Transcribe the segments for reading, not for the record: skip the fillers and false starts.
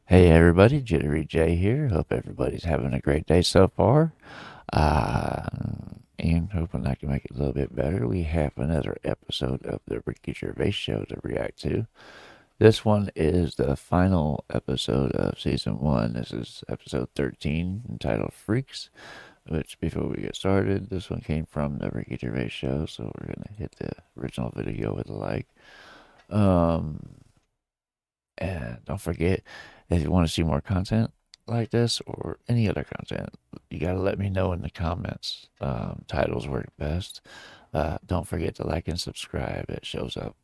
Hey everybody, Jittery-Jay here. Hope everybody's having a great day so far. Uh, and hoping I can make it a little bit better. We have another episode of the Ricky Gervais Show to react to. This one is the final episode of season 1. This is episode 13 entitled Freaks. Which, before we get started, this one came from the Ricky Gervais Show, so we're going to hit the original video with a like. And don't forget, if you want to see more content like this or any other content, you got to let me know in the comments. Titles work best. Don't forget to like and subscribe. It shows up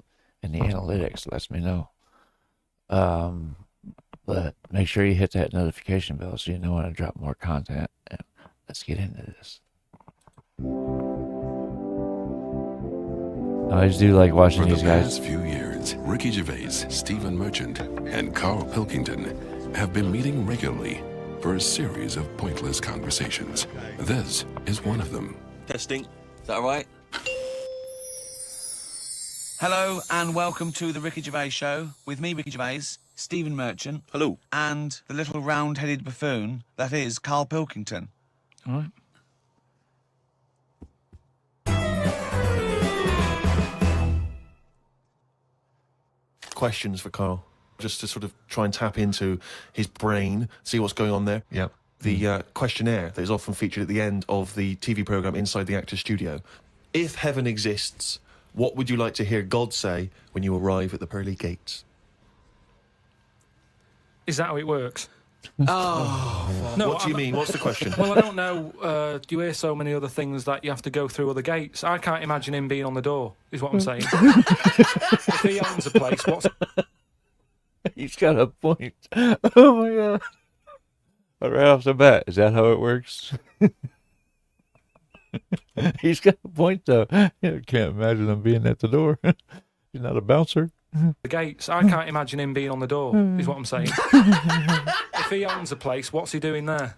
in the analytics, lets me know. But make sure you hit that notification bell so you know when I drop more content. And let's get into this. I always do like watching these guys. For the past few years, Ricky Gervais, Stephen Merchant, and Karl Pilkington have been meeting regularly for a series of pointless conversations. This is one of them. Testing. Is that all right? Hello and welcome to the Ricky Gervais Show with me, Ricky Gervais, Stephen Merchant. Hello. And the little round-headed buffoon that is Karl Pilkington. All right. Questions for Karl, just to sort of try and tap into his brain, see what's going on there. Yep. The questionnaire that is often featured at the end of the TV programme Inside the Actor's Studio. If heaven exists, what would you like to hear God say when you arrive at the pearly gates? Is that how it works? Oh. No, What do you mean? What's the question? Well, I don't know. You hear so many other things that you have to go through other gates. I can't imagine him being on the door, is what I'm saying. If he owns a place, what's... He's got a point. Oh my god. Right off the bat, is that how it works? He's got a point though. I can't imagine him being at the door. He's not a bouncer. the gates? I can't imagine him being on the door, is what I'm saying. If he owns a place, what's he doing there?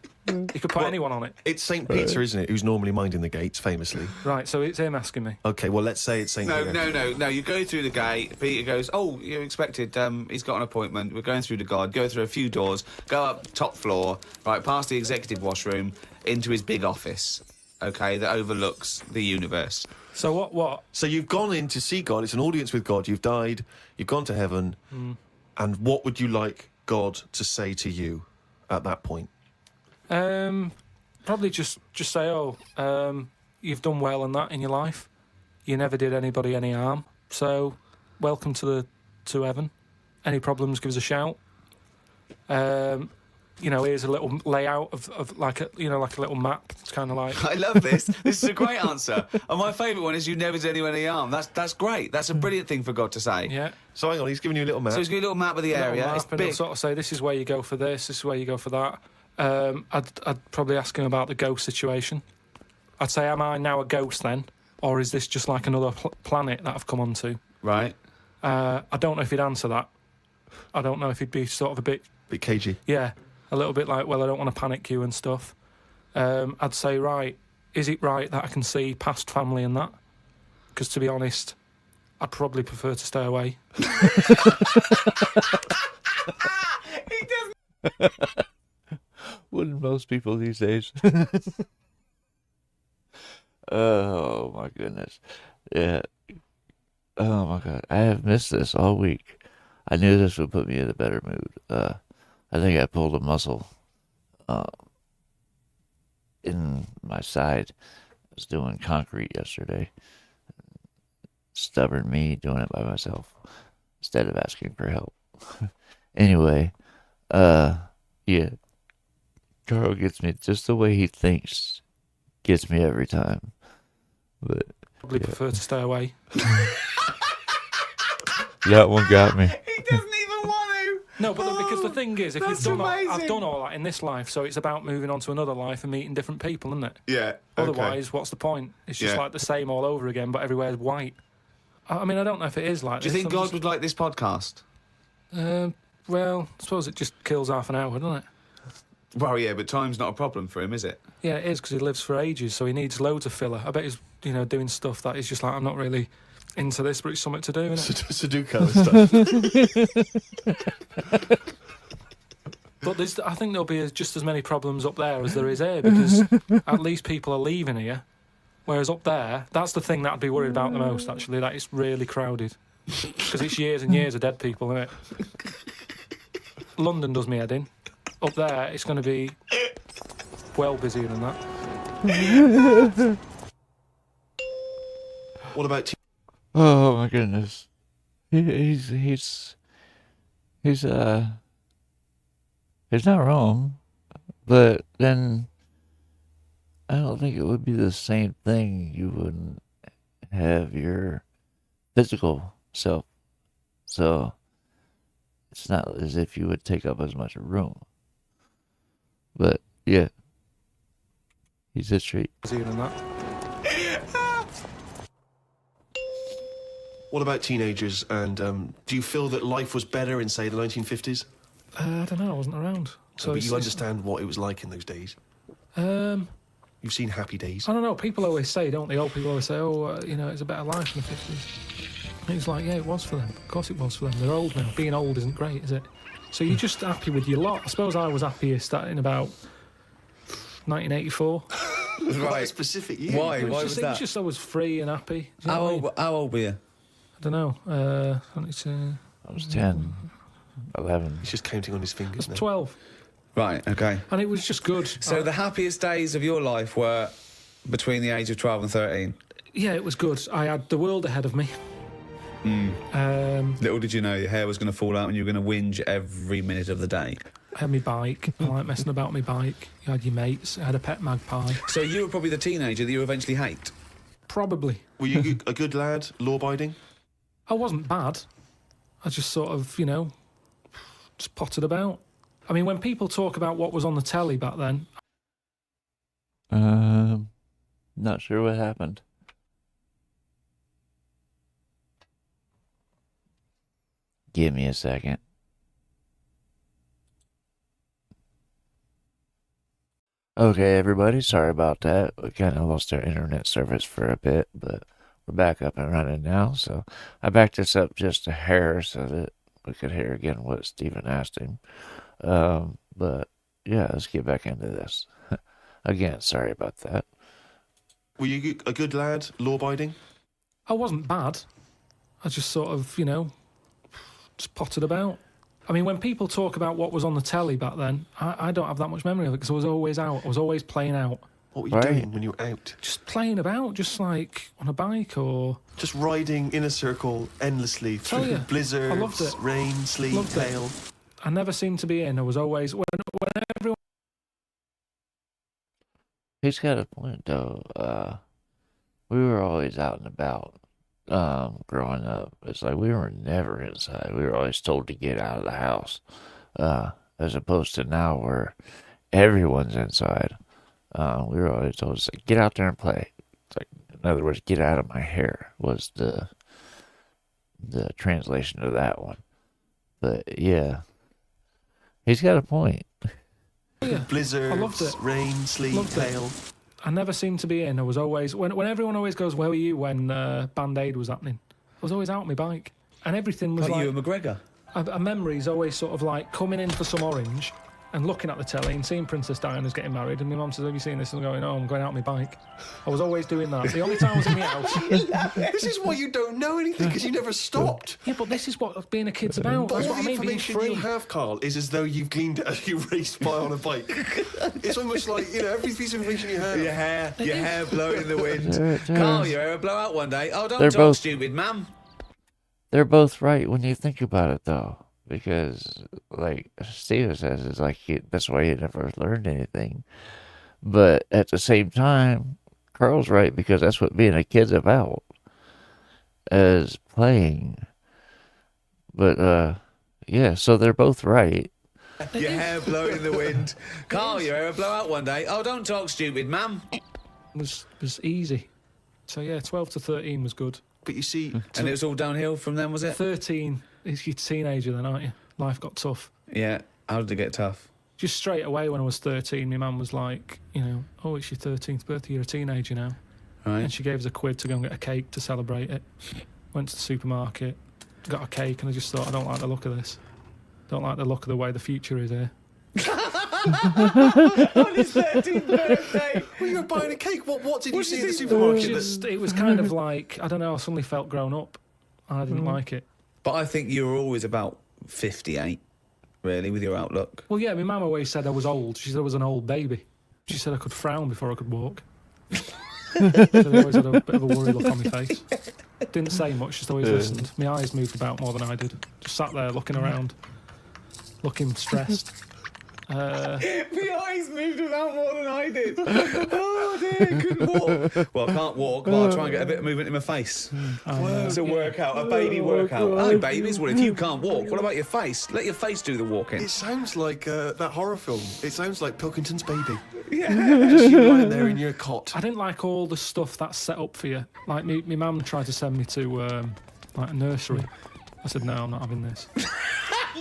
He could put anyone on it. It's St. Peter, isn't it, who's normally minding the gates, famously. Right, so it's him asking me. Okay, well, let's say it's St. Peter. No. You go through the gate. Peter goes, oh, you're expected. He's got an appointment. We're going through the God. Go through a few doors. Go up top floor, right, past the executive washroom, into his big office, okay, that overlooks the universe. So what? So you've gone in to see God. It's an audience with God. You've died. You've gone to heaven. And what would you like God to say to you at that point? Probably just say, you've done well and that in your life. You never did anybody any harm. So, welcome to heaven. Any problems, give us a shout. Here's a little layout of like a little map. It's kind of like... I love this. This is a great answer. And my favourite one is you never did anyone any harm. That's great. That's a brilliant thing for God to say. Yeah. So hang on, he's giving you a little map. So he's got a little map of the area. Map, it's and big. he'll sort of say, this is where you go for this is where you go for that. I'd probably ask him about the ghost situation. I'd say, am I now a ghost then? Or is this just like another planet that I've come onto? Right. I don't know if he'd answer that. I don't know if he'd be sort of a bit... Bit cagey. Yeah, a little bit like, well, I don't want to panic you and stuff. I'd say, right, is it right that I can see past family and that? Because to be honest, I'd probably prefer to stay away. He doesn't. Wouldn't most people these days? Oh my goodness. Yeah. Oh my god. I have missed this all week. I knew this would put me in a better mood. I think I pulled a muscle in my side. I was doing concrete yesterday. Stubborn me doing it by myself instead of asking for help. Anyway, yeah. Karl gets me just the way he thinks. Gets me every time. But Probably prefer to stay away. that one got me. He doesn't even want to. No, but because the thing is, if you've that's done amazing. I've done all that in this life, so it's about moving on to another life and meeting different people, isn't it? Yeah. Otherwise, what's the point? It's just Yeah. like the same all over again, but everywhere's white. I mean, I don't know if it is like Do you this. think I'm God would like this podcast? Well, I suppose it just kills half an hour, doesn't it? Well, yeah, but time's not a problem for him, is it? Yeah, it is, because he lives for ages, so he needs loads of filler. I bet he's, doing stuff that he's just like, I'm not really into this, but it's something to do, isn't it? Sudoku and stuff. But I think there'll be just as many problems up there as there is here, because at least people are leaving here. Whereas up there, that's the thing that I'd be worried about the most, actually, that it's really crowded. Because it's years and years of dead people, isn't it? London does me head in. Up there, it's going to be well busier than that. What about... Oh my goodness. He's not wrong, but then I don't think it would be the same thing. You wouldn't have your physical self, so it's not as if you would take up as much room. But yeah, he's a treat. Busier than that. What about teenagers, and do you feel that life was better in, say, the 1950s? I don't know, I wasn't around. So but you understand what it was like in those days? You've seen Happy Days. I don't know, people always say, don't they? Old people always say, it's a better life in the 50s. And it's like, yeah, it was for them. Of course it was for them. They're old now. Being old isn't great, is it? So you're just happy with your lot. I suppose I was happiest in about 1984. Right. Specific year. Why? Why was It that? was just I was free and happy. Do you know what I mean? How old were you? I don't know. I was 10, 11. He's just counting on his fingers now. 12. Right, okay. And it was just good. So the happiest days of your life were between the age of 12 and 13? Yeah, it was good. I had the world ahead of me. Little did you know your hair was going to fall out and you were going to whinge every minute of the day. I had my bike. I like messing about my bike. You had your mates. I had a pet magpie. So you were probably the teenager that you eventually hate? Probably. Were you a good lad, law-abiding? I wasn't bad. I just sort of, just potted about. I mean, when people talk about what was on the telly back then... Not sure what happened. Give me a second. Okay, everybody, sorry about that. We kind of lost our internet service for a bit, but we're back up and running now. So I backed this up just a hair so that we could hear again what Stephen asked him. But yeah, let's get back into this. Again, sorry about that. Were you a good lad, law-abiding? I wasn't bad. I just sort of, just potted about. I mean, when people talk about what was on the telly back then, I don't have that much memory of it because I was always out. I was always playing out. What were you doing when you were out? Just playing about, just like on a bike or... Just riding in a circle endlessly through blizzards, I loved it. rain, sleet, hail. I never seemed to be in. I was always... When everyone... He's got a point, though. We were always out and about growing up. It's like we were never inside. We were always told to get out of the house. As opposed to now where everyone's inside. We were always told to say, get out there and play. It's like, in other words, get out of my hair was the translation of that one. But yeah, he's got a point. Yeah, Blizzards, I loved it. rain, sleet, hail. I never seemed to be in. I was always... When everyone always goes, where were you when Band-Aid was happening? I was always out on my bike. And everything was Like you and McGregor? A memory's always sort of like coming in for some orange and looking at the telly and seeing Princess Diana's getting married, and my mum says, have you seen this? And I'm going, oh, I'm going out on my bike. I was always doing that. The only time I was in the house... This is why you don't know anything, because you never stopped. Yeah, but this is what being a kid's about. But That's all what I the mean, being information free. you have, Karl, is as though you've gleaned it as you raced by on a bike. It's almost like, every piece of information you have. Your hair blowing in the wind. Karl, your hair will blow out one day. Oh, don't They're talk both- stupid, ma'am. They're both right when you think about it, though. Because, like Steven says, it's like that's why he never learned anything. But at the same time, Karl's right because that's what being a kid's about, as playing. But, yeah, so they're both right. Your hair blowing in the wind. Karl, your hair will blow out one day. Oh, don't talk stupid, ma'am. was easy. So, yeah, 12 to 13 was good. But you see... And it was all downhill from then, was it? 13, you're a teenager then, aren't you? Life got tough. Yeah. How did it get tough? Just straight away when I was 13, my mum was like, oh, it's your 13th birthday, you're a teenager now. Right. And she gave us a quid to go and get a cake to celebrate it. Went to the supermarket, got a cake, and I just thought, I don't like the look of this. Don't like the look of the way the future is here. On his 13th birthday. Well, you were buying a cake. What did you see in the you think? supermarket? It was kind of like, I don't know, I suddenly felt grown up. I didn't like it. But I think you were always about 58, really, with your outlook. Well, yeah, my mum always said I was old. She said I was an old baby. She said I could frown before I could walk. So they always had a bit of a worried look on my face. Didn't say much, just always listened. My eyes moved about more than I did. Just sat there looking around, looking stressed. My eyes moved about more than I did. Oh dear, couldn't walk. Well, I can't walk, but I'll try and get a bit of movement in my face. It's a workout, a baby workout. Hi, babies. Well, if you can't walk, what about your face? Let your face do the walking. It sounds like that horror film. It sounds like Pilkington's Baby. Yeah. Just you lying there in your cot. I didn't like all the stuff that's set up for you. Like, my mum tried to send me to like a nursery. I said, no, I'm not having this.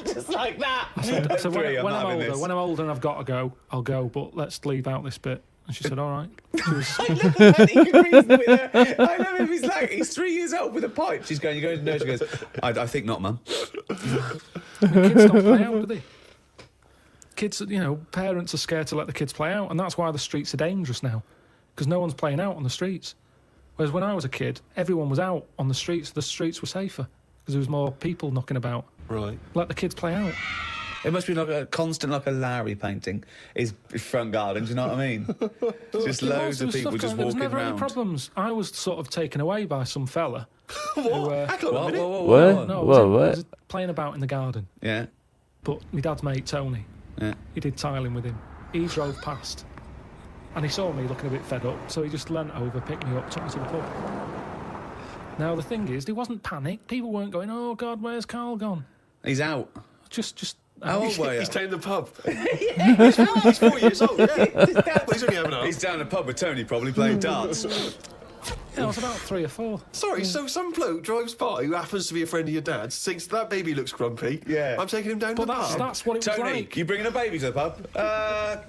Just like that. I said when I'm older and I've got to go, I'll go, but let's leave out this bit. And she said, all right. She was, I love that he can reason with her. I love him. He's 3 years old with a pipe. She's going, you're going to nursery. She goes, I think not, Mum. kids don't play out, do they? Kids, parents are scared to let the kids play out, and that's why the streets are dangerous now, because no one's playing out on the streets. Whereas when I was a kid, everyone was out on the streets. The streets were safer because there was more people knocking about. Right. Let the kids play out. It must be like a constant, like a Larry painting. His front garden, do you know what I mean? Just loads of people just There was walking never any around. problems. I was sort of taken away by some fella. What? Who, Hang on a minute. What? No, Whoa, I what? was playing about in the garden. Yeah. But my dad's mate, Tony, Yeah. he did tiling with him. He drove past, and he saw me looking a bit fed up, so he just leant over, picked me up, took me to the pub. Now, the thing is, there wasn't panic. People weren't going, oh, God, where's Karl gone? He's out. Just How old were you? He's down the pub. He's 4 years old, yeah. Well, he's only having He's down the pub with Tony, probably playing darts. I was about 3 or 4. Sorry, so some bloke drives by who happens to be a friend of your dad's, thinks that baby looks grumpy. Yeah. I'm taking him down But to the pub. that's what it was Tony, like. you bringing a baby to the pub?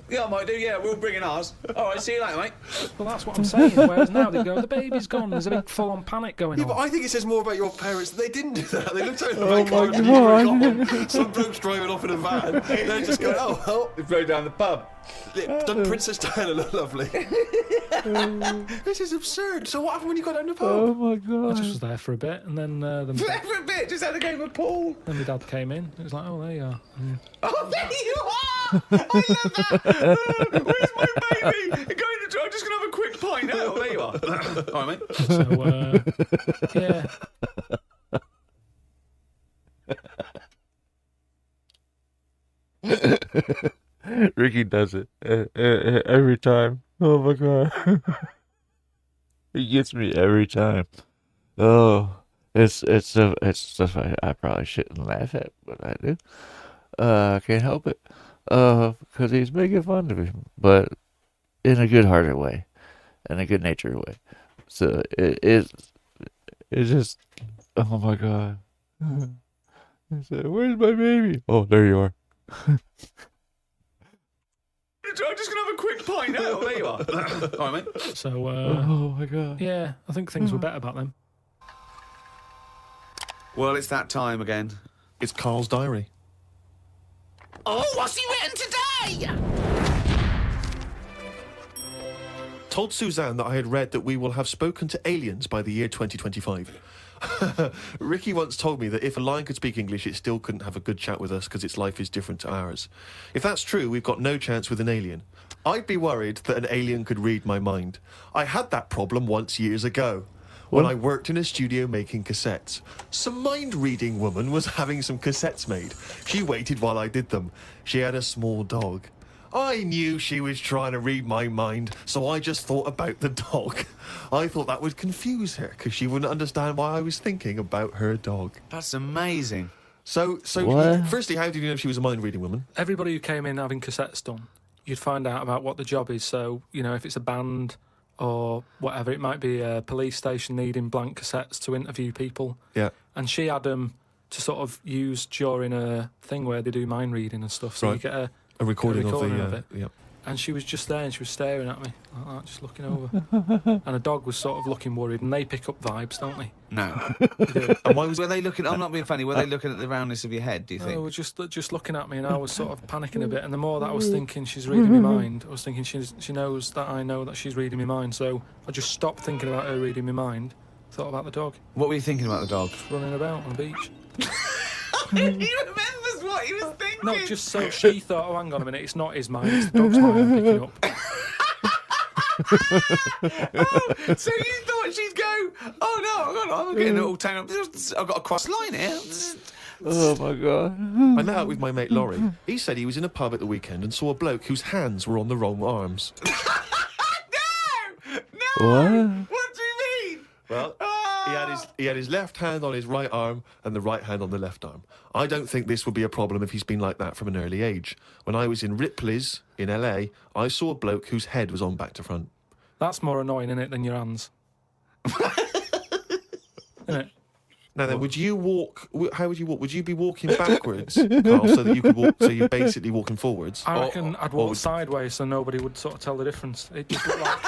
Yeah, I might do. Yeah, we're bringing ours. All right, see you later, mate. Well, that's what I'm saying. Whereas now they go, the baby's gone. There's a big full-on panic going Yeah, on. but I think it says more about your parents that they didn't do that. They looked out the Oh back my garden, you were gone. Some bloke's driving off in a van. They're just going, oh, well, We rode down the pub. doesn't Princess Diana look lovely? This is absurd. So what happened when you got down the pub? Oh my I god. just was there for a bit, and then For a bit, just had a game of pool. then my dad came in. It was like, oh, there you are. Oh, there you are! I love that. Where's my baby? I'm just going to have a quick pint. Oh, there you are. All right, mate. So, yeah. Ricky does it every time. Oh my god. He gets me every time. Oh, it's stuff I probably shouldn't laugh at, but I do. I can't help it. Because he's making fun of me, but in a good-hearted way, in a good-natured way. So it's just, oh my god. He said, "Where's my baby?" Oh, there you are. I'm just going to have a quick pint. Oh, there you are. All right, mate. So, Oh my god. yeah, I think things were better back then. Well, it's that time again. It's Karl's diary. Oh, what's he written today? Told Suzanne that I had read that we will have spoken to aliens by the year 2025. Ricky once told me that if a lion could speak English, it still couldn't have a good chat with us because its life is different to ours. If that's true, we've got no chance with an alien. I'd be worried that an alien could read my mind. I had that problem once years ago when I worked in a studio making cassettes. Some mind-reading woman was having some cassettes made. She waited while I did them. She had a small dog. I knew she was trying to read my mind, so I just thought about the dog. I thought that would confuse her, because she wouldn't understand why I was thinking about her dog. That's amazing. So What? firstly, how did you know she was a mind-reading woman? Everybody who came in having cassettes done, you'd find out about what the job is. So, if it's a band or whatever, it might be a police station needing blank cassettes to interview people. Yeah. And she had them to sort of use during a thing where they do mind reading and stuff. So you Right. get A recording, recording of of the... it. yeah. and she was just there and she was staring at me like that, just looking over. And a dog was sort of looking worried, and they pick up vibes, don't they? No. They do. And why were they looking? I'm not being funny. Were they looking at the roundness of your head? Do you They think? were just looking at me, and I was sort of panicking a bit. And the more that I was thinking she's reading my mind, I was thinking she knows that I know that she's reading my mind. So I just stopped thinking about her reading my mind. Thought about the dog What were you thinking about the dog? running about on the beach. He remembers what he was thinking. No, just so she thought, oh, hang on a minute, it's not his mind, it's the dog's mind I'm picking up. Oh, so you thought she'd go, oh no, I'm getting it all taken up. I've got a cross line here. Oh my god. I met up with my mate Laurie. He said he was in a pub at the weekend and saw a bloke whose hands were on the wrong arms. No! What? What do you mean? Well, he had his left hand on his right arm and the right hand on the left arm. I don't think this would be a problem if he's been like that from an early age. When I was in Ripley's in LA, I saw a bloke whose head was on back to front. That's more annoying, innit, than your hands. Innit? Now then, would you walk? How would you walk? Would you be walking backwards, Karl, so that you could walk? So you're basically walking forwards. I reckon I'd walk sideways so nobody would sort of tell the difference. It just looked like...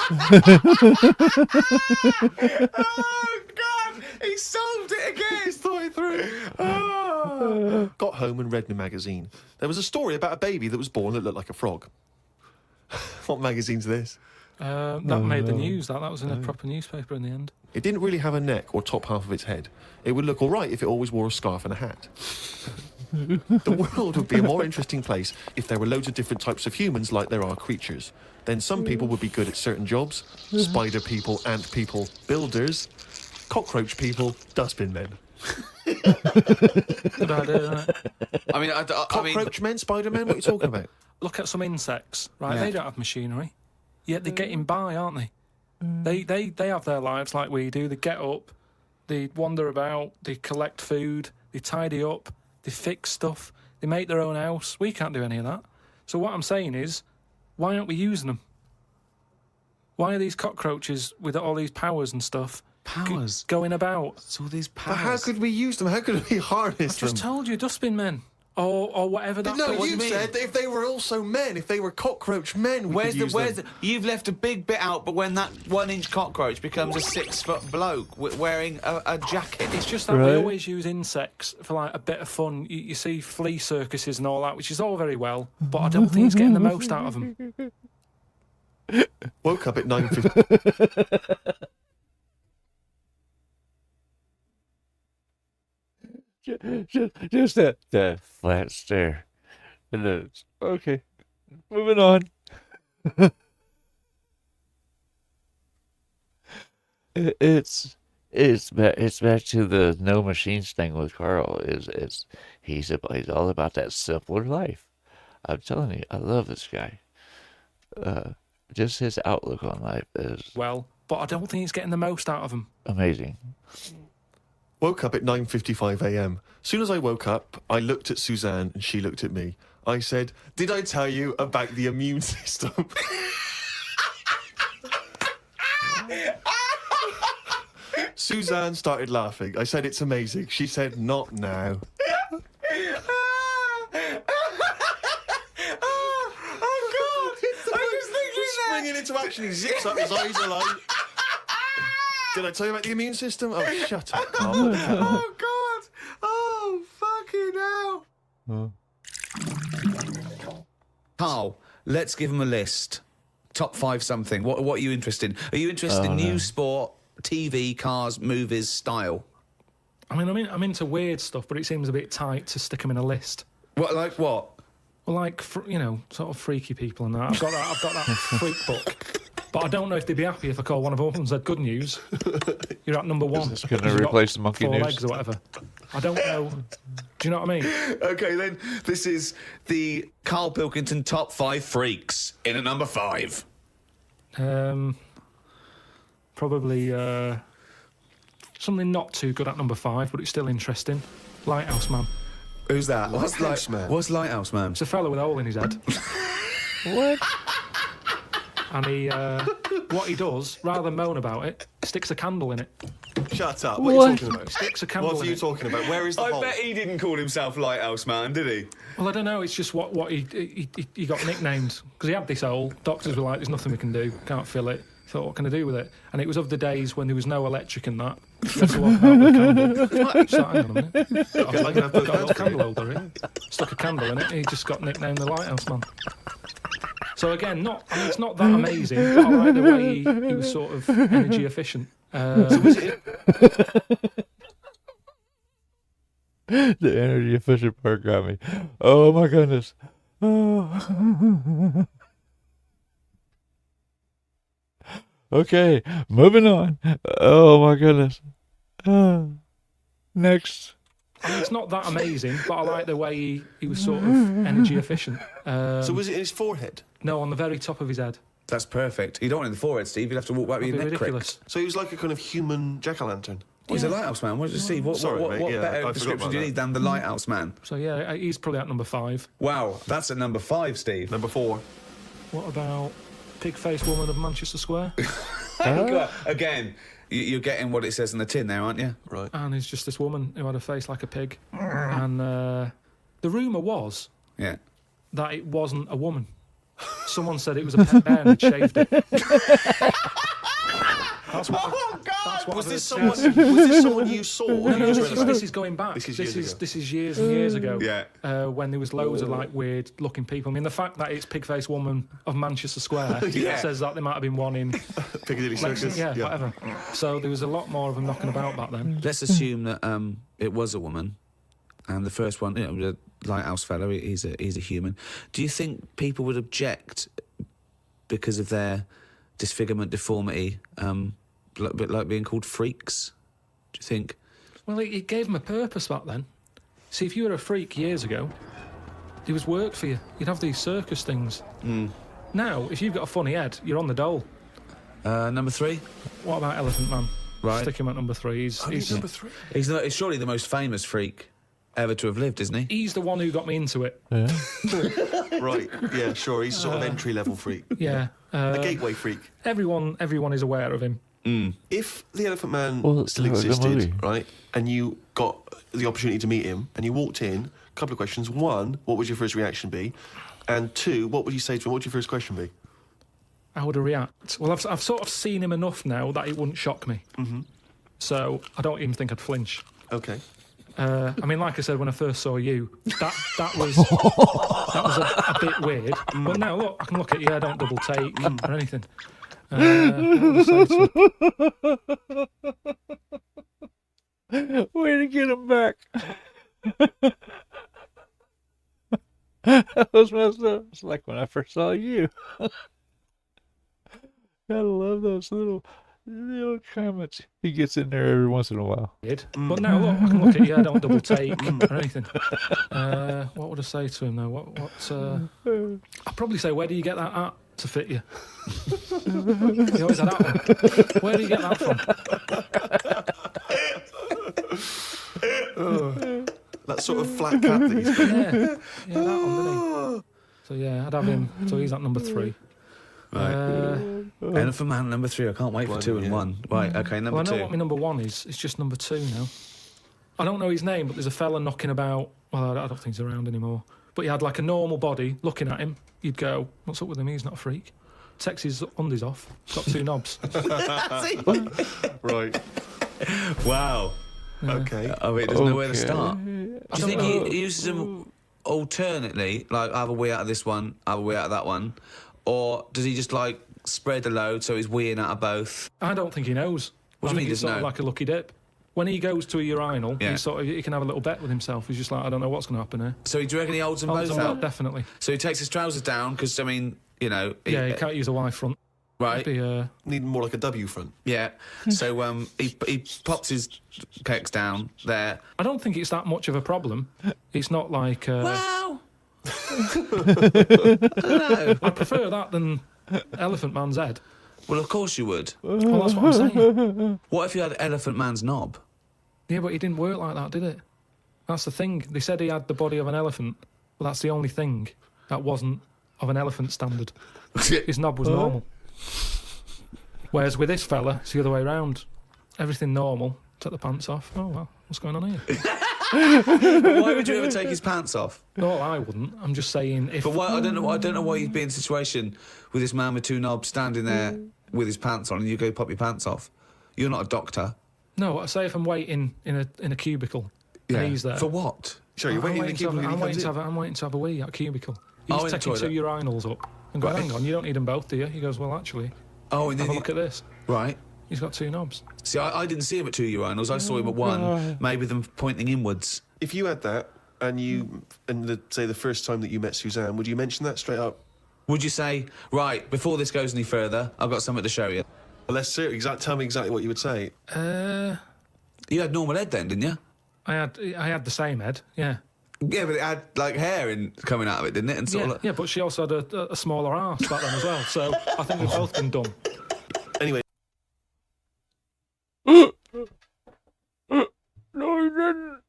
Oh, God! He solved it again! He's thought it through. Oh. Got home and read my magazine. There was a story about a baby that was born that looked like a frog. What magazine's this? That made the news. That was in a proper newspaper in the end. It didn't really have a neck or top half of its head. It would look all right if it always wore a scarf and a hat. The world would be a more interesting place if there were loads of different types of humans like there are creatures. Then some people would be good at certain jobs. Spider people, ant people, builders, cockroach people, dustbin men. Good idea, isn't it? I mean, Cockroach men, spider men, what are you talking about? Look at some insects, right? Yeah. They don't have machinery, yet they're getting by, aren't they? They have their lives like we do. They get up, they wander about, they collect food, they tidy up, they fix stuff, they make their own house. We can't do any of that. So what I'm saying is, why aren't we using them? Why are these cockroaches with all these powers and stuff powers going about? It's all these But powers. how could we use them? How could we harness Just them? told you, dustbin men. Or whatever that No, what you mean? said that if they were also men, if they were cockroach men, we could use them. You've left a big bit out, but when that 1-inch cockroach becomes a 6-foot bloke wearing a jacket, It's just that we always use insects for like a bit of fun. You see flea circuses and all that, which is all very well, but I don't think it's getting the most out of them. Woke up at 9:50. Just that flat stare. And then it's, okay, moving on. It's back to the no machines thing with Karl. He's all about that simpler life. I'm telling you, I love this guy. Just his outlook on life is Well, but I don't think it's getting the most out of them. amazing. Woke up at 9:55 a.m. Soon as I woke up, I looked at Suzanne and she looked at me. I said, "Did I tell you about the immune system?" Suzanne started laughing. I said, "It's amazing." She said, "Not now." Springing into action, he zips up, his eyes are like... Did I tell you about the immune system? Oh, shut up, Karl. Put the cat on. Oh, God! Oh, fucking hell! Karl, let's give him a list. Top 5 something. What are you interested in? Are you interested in news, sport, TV, cars, movies, style? I mean, I'm into weird stuff, but it seems a bit tight to stick them in a list. What, like what? Well, like, sort of freaky people and that. I've got that freak book. But I don't know if they'd be happy if I call one of them and said, good news, you're at number 1. Is this gonna replace the monkey 4 news? legs or whatever. I don't know. Do you know what I mean? Okay, then, this is the Karl Pilkington Top 5 Freaks in a number 5. Probably something not too good at number 5, but it's still interesting. Lighthouse Man. Who's that? Lighthouse Man? What's Lighthouse Man? It's a fella with a hole in his head. What? And he, what he does, rather than moan about it, sticks a candle in it. Shut up. What are you talking about? Sticks a candle What are in you it. talking about? Where is the hole? he didn't call himself Lighthouse Man, did he? Well, I don't know. It's just what he got nicknamed because he had this hole. Doctors were like, "There's nothing we can do. Can't fill it." Thought, what can I do with it? And it was of the days when there was no electric and that. You had to walk about with a candle. So, hang on a minute. Okay, I can have both Got a hands little for candle you. holder in. Stuck a candle in it. And he just got nicknamed the Lighthouse Man. So again, it's not that amazing. But I like the way he was sort of energy efficient. The energy efficient part got me. Oh my goodness. Oh. Okay, moving on. Oh my goodness. Next. It's not that amazing, but I like the way he was sort of energy efficient. So was it in his forehead? No, on the very top of his head. That's perfect. You don't want it in the forehead, Steve. You'd have to walk back with That'd your be neck ridiculous. cricked. So he was like a kind of human jack-o'-lantern. He's a Lighthouse Man. What did you see? What Sorry, mate, yeah, I better forgot description about do you that. need than the Lighthouse Man? So yeah, he's probably at number 5. Wow, that's at number 5, Steve. Number 4. What about pig-faced woman of Manchester Square? Again, you're getting what it says in the tin there, aren't you? Right. And it's just this woman who had a face like a pig. And the rumour was Yeah. that it wasn't a woman. Someone said it was a pet bear and had shaved it. That's what that's what Was I've this heard someone? since. Was this someone you saw? No, this is going back. This is years ago. This is years and years ago. Yeah. When there was loads of like weird looking people. I mean, the fact that it's pig-faced woman of Manchester Square Yeah. says that there might have been one in Piccadilly Circus. yeah, whatever. So there was a lot more of them knocking about back then. Let's assume that it was a woman, and the first one, the Lighthouse fellow, he's a human. Do you think people would object because of their disfigurement, deformity, a bit like being called freaks? Do you think? Well, it gave them a purpose back then. See, if you were a freak years ago, there was work for you. You'd have these circus things. Now, if you've got a funny head, you're on the dole. Number 3? What about Elephant Man? Right. Stick him at number 3. He's Number 3. He's surely the most famous freak ever to have lived, isn't he? He's the one who got me into it. Right. Yeah, sure. He's sort of entry-level freak. Yeah. A gateway freak. Everyone is aware of him. If the Elephant Man Well, still that was a existed, movie. right, and you got the opportunity to meet him, and you walked in, a couple of questions. 1, what would your first reaction be? And 2, what would you say to him? What would your first question be? How would I react? Well, I've sort of seen him enough now that it wouldn't shock me. So I don't even think I'd flinch. Okay. I mean, like I said, when I first saw you, that was a bit weird. But now, look, I can look at you. I don't double take or anything. What would I say to him? Way to get him back. That was messed up. It's like when I first saw you. Gotta love those little comments he gets in there every once in a while. But now, look, I can look at you. I don't double take or anything. What would I say to him, though? I'd probably say, where do you get that at to fit you? You always had that one. Where do you get that from? That sort of flat cap that he's got. Yeah, that one, didn't he? So, yeah, I'd have him. So he's at number 3. Elephant Man, number 3. I can't wait for 2 and 1. Right, okay, number Well, I 2. know what my number 1 is. It's just number 2 now. I don't know his name, but there's a fella knocking about. Well, I don't think he's around anymore. But he had like a normal body. Looking at him, you'd go, "What's up with him? He's not a freak." Takes his undies off. Got 2 knobs. Right. Wow. Okay. I mean, there's nowhere to Okay. start. Do you think he uses them alternately? Like, have a wee out of this one, have a wee out of that one? Or does he just, like, spread the load so he's weeing out of both? I don't think he knows. What do I you think mean he it's doesn't sort of know? like a lucky dip. When he goes to a urinal, Yeah. he can have a little bet with himself. He's just like, I don't know what's going to happen here. So do you reckon he holds them Holds both them out? up, definitely. So he takes his trousers down, because, I mean, you know... Yeah, he can't use a Y front. Right, Be, Need more like a W front. yeah. So he pops his pecs down there. I don't think it's that much of a problem. It's not like... Wow! I prefer that than Elephant Man's head. Well, of course you would. Well, that's what I'm saying. What if you had Elephant Man's knob? Yeah, but he didn't work like that, did it? That's the thing. They said he had the body of an elephant, but that's the only thing that wasn't of an elephant standard. His knob was normal. Whereas with this fella, it's the other way round. Everything normal. Took the pants off. Oh, well, what's going on here? Why would you ever take his pants off? No, I wouldn't. I'm just saying if... But why, I don't know why you'd be in a situation with this man with two knobs standing there with his pants on and you go pop your pants off. You're not a doctor. No, I say if I'm waiting in a cubicle and he's there. For what? Sorry, you're waiting in the cubicle and he comes in? I'm waiting to have a wee at a cubicle. He's in the taking two toilet. urinals up and going, hang on, you don't need them both, do you? He goes, well, actually, Oh, and then have a look at this. Right. He's got two knobs. See, I didn't see him at two urinals. I saw him at one, maybe them pointing inwards. If you had that, and say the first time that you met Suzanne, would you mention that straight up? Would you say, right, before this goes any further, I've got something to show you? Well, let's see. Tell me exactly what you would say. You had normal head then, didn't you? I had the same head, yeah. Yeah, but it had, like, hair coming out of it, didn't it? And sort of Yeah, but she also had a smaller arse back then as well, so I think we've both been dumb. Anyway. No, he didn't.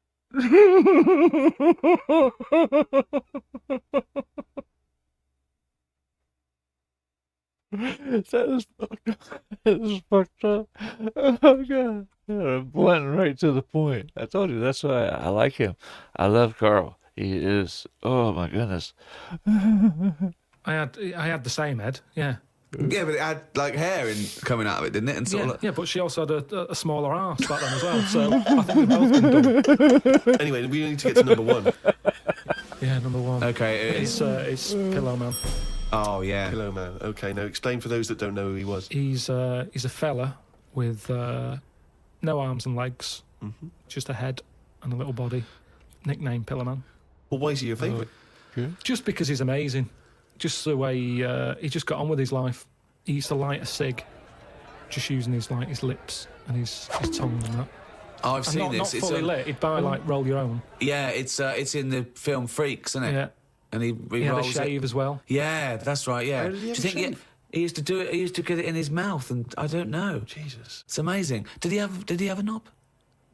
That is fucked up. That is fucked up. Oh, God. Yeah, blunt right to the point. I told you, that's why I like him. I love Karl. He is, oh, my goodness. I had the same head, yeah. Yeah, but it had, like, hair coming out of it, didn't it? And sort of Yeah, but she also had a smaller arse back then as well, so I think we've both been dumb. Anyway, we need to get to number one. Yeah, number one. Okay, It's Pillow Man. Oh, yeah. Pillow Man. Okay, now explain for those that don't know who he was. He's a fella with no arms and legs, just a head and a little body. Nickname Pillow Man. Well, why is he your favourite? Just because he's amazing. Just the way he just got on with his life. He used to light a cig, just using his lips and his tongue and that. Oh, I've And seen not this. not fully lit. He'd buy Roll Your Own. Yeah, it's in the film Freaks, isn't it? Yeah. And he He had a rolls shave it. as well. Yeah, that's right. Yeah. How did he have Do you a think shave? he used to do it? He used to get it in his mouth, and I don't know. Jesus. It's amazing. Did he have a knob?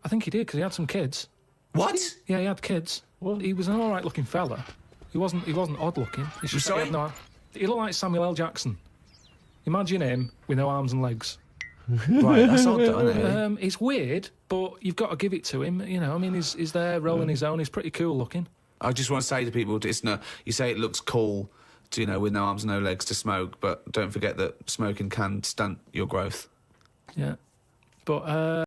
I think he did because he had some kids. What? Yeah, he had kids. He was an all right looking fella. He wasn't odd looking. It's just that Sorry? he looked like Samuel L. Jackson. Imagine him with no arms and legs. Right, that's odd, though, isn't it? It's weird, but you've got to give it to him. You know, I mean, he's there rolling his own. He's pretty cool looking. I just want to say to people, you say it looks cool, to, with no arms, no legs to smoke, but don't forget that smoking can stunt your growth. Yeah, but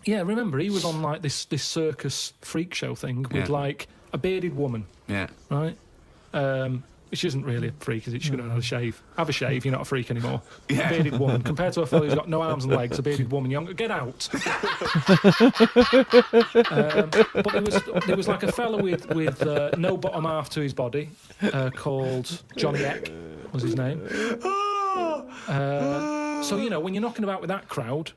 yeah, remember he was on like this circus freak show thing with like a bearded woman. Yeah. Right. Which isn't really a freak, is it? She should have had a shave. Have a shave, you're not a freak anymore. Yeah. A bearded woman. Compared to a fella who's got no arms and legs, a bearded woman, get out. But there was like a fella with no bottom half to his body, called Johnny Eck, was his name. So, when you're knocking about with that crowd,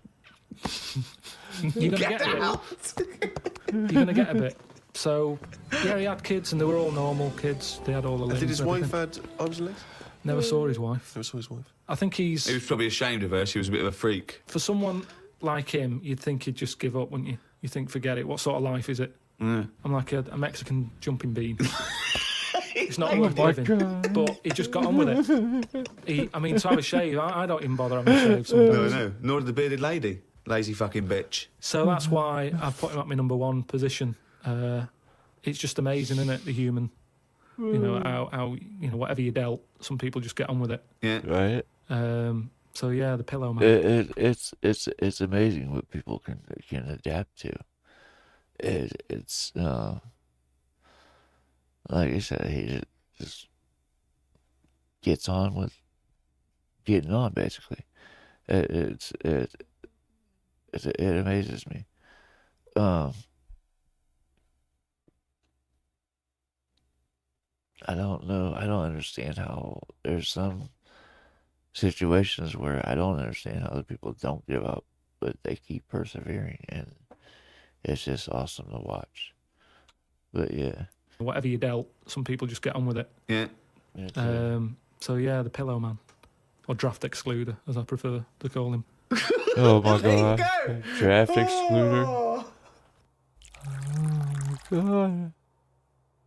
you're going to get a bit. You're going to get a bit. So, yeah, he had kids, and they were all normal kids. They had all the limbs. Did his and wife everything. had arms and legs? Never saw his wife. Never saw his wife. I think He was probably ashamed of her. She was a bit of a freak. for someone like him, you'd think he'd just give up, wouldn't you? You think, forget it. What sort of life is it? Yeah. I'm like a Mexican jumping bean. It's not worth living. But he just got on with it. To have a shave, I don't even bother having a shave sometimes. No. Nor did the bearded lady. Lazy fucking bitch. So that's why I've put him at my number one position. It's just amazing, isn't it? The human, how whatever you dealt, some people just get on with it. Yeah. Right? So yeah, the Pillow Man. It's amazing what people can adapt to. It's like I said, he just gets on with getting on, basically. It amazes me. I don't know. I don't understand how there's some situations where I don't understand how the people don't give up, but they keep persevering, and it's just awesome to watch. But yeah. Whatever you dealt, some people just get on with it. Yeah. So yeah, the Pillow Man, or Draft Excluder, as I prefer to call him. Oh my God. Draft excluder. Oh God.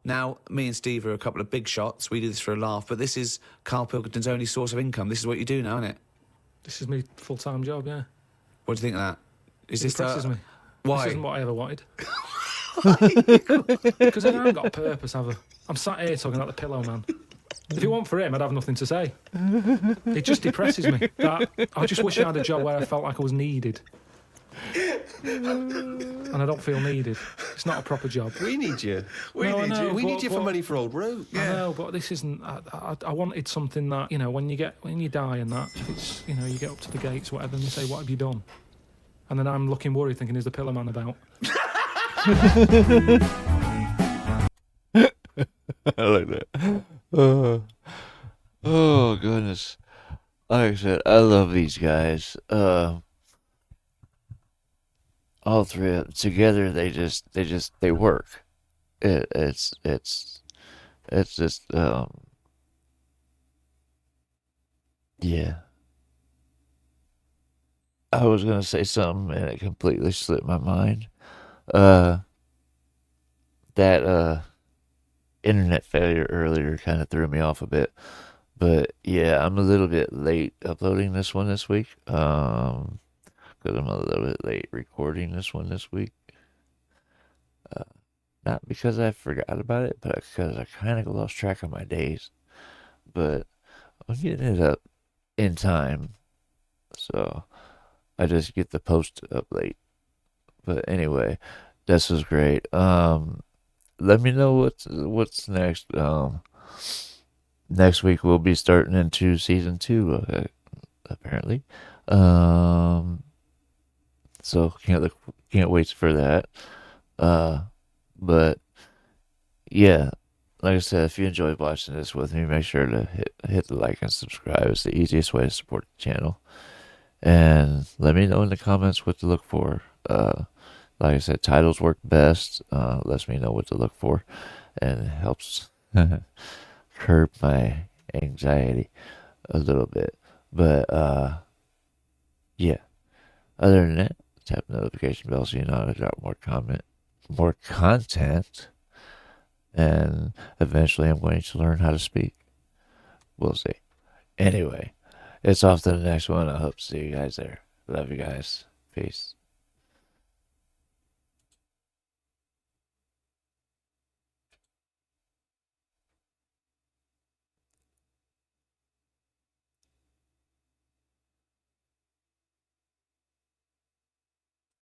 Now, me and Steve are a couple of big shots. We do this for a laugh, but this is Karl Pilkington's only source of income. This is what you do now, isn't it? This is my full-time job, yeah. What do you think of that? Is It this depresses me. Why? This isn't what I ever wanted. Because I haven't got a purpose, have I? I'm sat here talking about the pillow man. If it weren't for him, I'd have nothing to say. It just depresses me. That I just wish I had a job where I felt like I was needed. And I don't feel needed. It's not a proper job. We need you. No, I know, We need but- you for but- money for old rope. I know, but this isn't. I wanted something that, you know, when you die and that, it's, you know, you get up to the gates, whatever, and they say, "What have you done?" And then I'm looking worried, thinking, "Is the pillow man about?" I like that. Oh goodness. Like I said, I love these guys. All three of them together, they work. It's just yeah. I was gonna say something and it completely slipped my mind. That internet failure earlier kind of threw me off a bit. But yeah, I'm a little bit late uploading this one this week. Because I'm a little bit late recording this one this week. Not because I forgot about it, but because I kind of lost track of my days. But I'm getting it up in time, so I just get the post up late. But anyway, this was great. Let me know what's next. Next week we'll be starting into season 2, apparently. So can't wait for that. But yeah, like I said, if you enjoyed watching this with me, make sure to hit the like and subscribe. It's the easiest way to support the channel. And let me know in the comments what to look for. Like I said, titles work best. Lets me know what to look for, and it helps curb my anxiety a little bit. But yeah. Other than that, tap the notification bell so you know how to drop more content. And eventually I'm going to learn how to speak. We'll see. Anyway, it's off to the next one. I hope to see you guys there. Love you guys. Peace.